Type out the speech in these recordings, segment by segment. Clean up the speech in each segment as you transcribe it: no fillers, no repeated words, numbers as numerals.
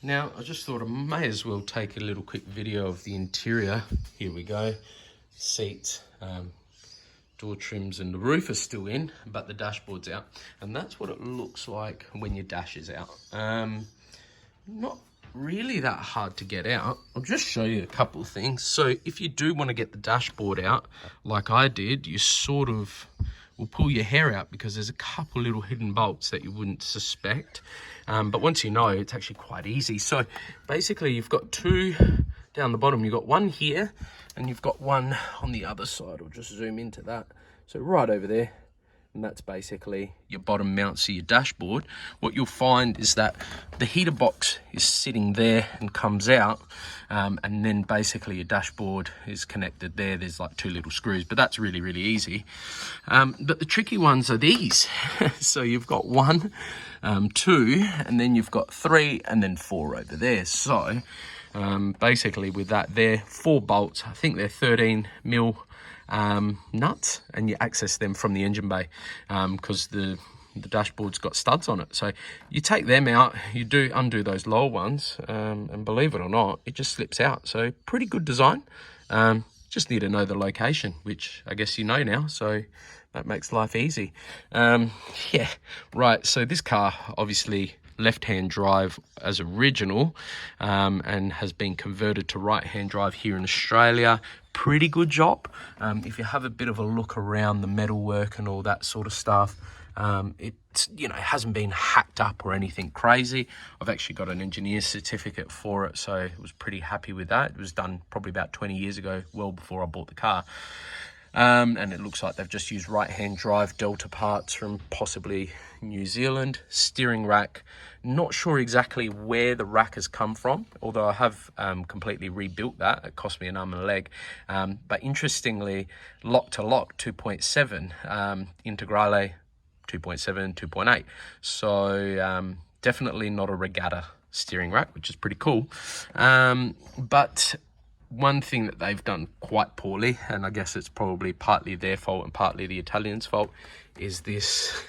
Now, I just thought I may as well take a little quick video of the interior. Here we go. Seats, door trims, and the roof is still in, but the dashboard's out. And that's what it looks like when your dash is out. Not really that hard to get out. I'll just show you a couple of things. So if you do want to get the dashboard out, like I did, you sort of will pull your hair out because there's a couple little hidden bolts that you wouldn't suspect. But once you know, it's actually quite easy. So basically you've got two down the bottom. You've got one here and you've got one on the other side. I'll just zoom into that. So right over there. And that's basically your bottom mount to your dashboard. What you'll find is that the heater box is sitting there and comes out, and then basically your dashboard is connected there. There's like two little screws, but that's really, really easy. But the tricky ones are these. So you've got one, two, and then you've got three, and then four over there. So basically with that there, 4 bolts, I think they're 13 mil nuts, and you access them from the engine bay because the dashboard's got studs on it. So you take them out, you do undo those lower ones, and believe it or not, it just slips out. So pretty good design. Just need to know the location, which I guess you know now, so that makes life easy. Yeah, right, so this car obviously left-hand drive as original, and has been converted to right-hand drive here in Australia. Pretty good job. If you have a bit of a look around the metalwork and all that sort of stuff, it's, you know, it hasn't been hacked up or anything crazy. I've actually got an engineer's certificate for it, so I was pretty happy with that. It was done probably about 20 years ago, well before I bought the car. And it looks like they've just used right-hand drive Delta parts from possibly New Zealand. Steering rack, not sure exactly where the rack has come from, although I have completely rebuilt that. It cost me an arm and a leg. But interestingly, lock to lock 2.7, Integrale 2.7, 2.8. So definitely not a regatta steering rack, which is pretty cool. But one thing that they've done quite poorly, and I guess it's probably partly their fault and partly the Italians' fault, is this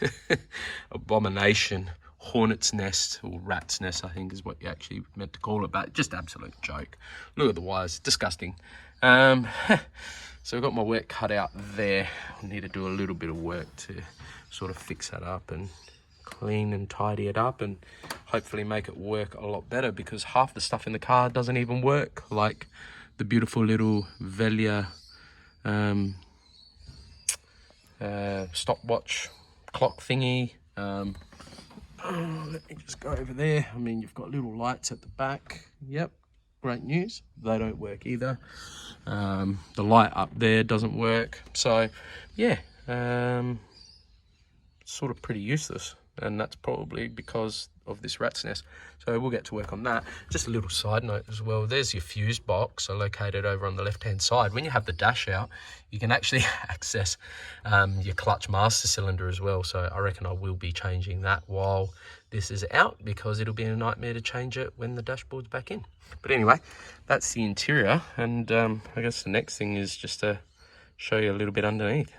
abomination hornet's nest, or rat's nest, I think is what you actually meant to call it, but just absolute joke. Look at the wires, disgusting. So I've got my work cut out there. I need to do a little bit of work to sort of fix that up and clean and tidy it up and hopefully make it work a lot better, because half the stuff in the car doesn't even work, like the beautiful little Velia stopwatch clock thingy. Let me just go over there. I mean, you've got little lights at the back. Yep, great news. They don't work either. The light up there doesn't work. So yeah, sort of pretty useless, and that's probably because of this rat's nest. So we'll get to work on that. Just a little side note as well, there's your fuse box located over on the left hand side. When you have the dash out, you can actually access your clutch master cylinder as well. So I reckon I will be changing that while this is out, because it'll be a nightmare to change it when the dashboard's back in. But anyway, that's the interior, and I guess the next thing is just to show you a little bit underneath.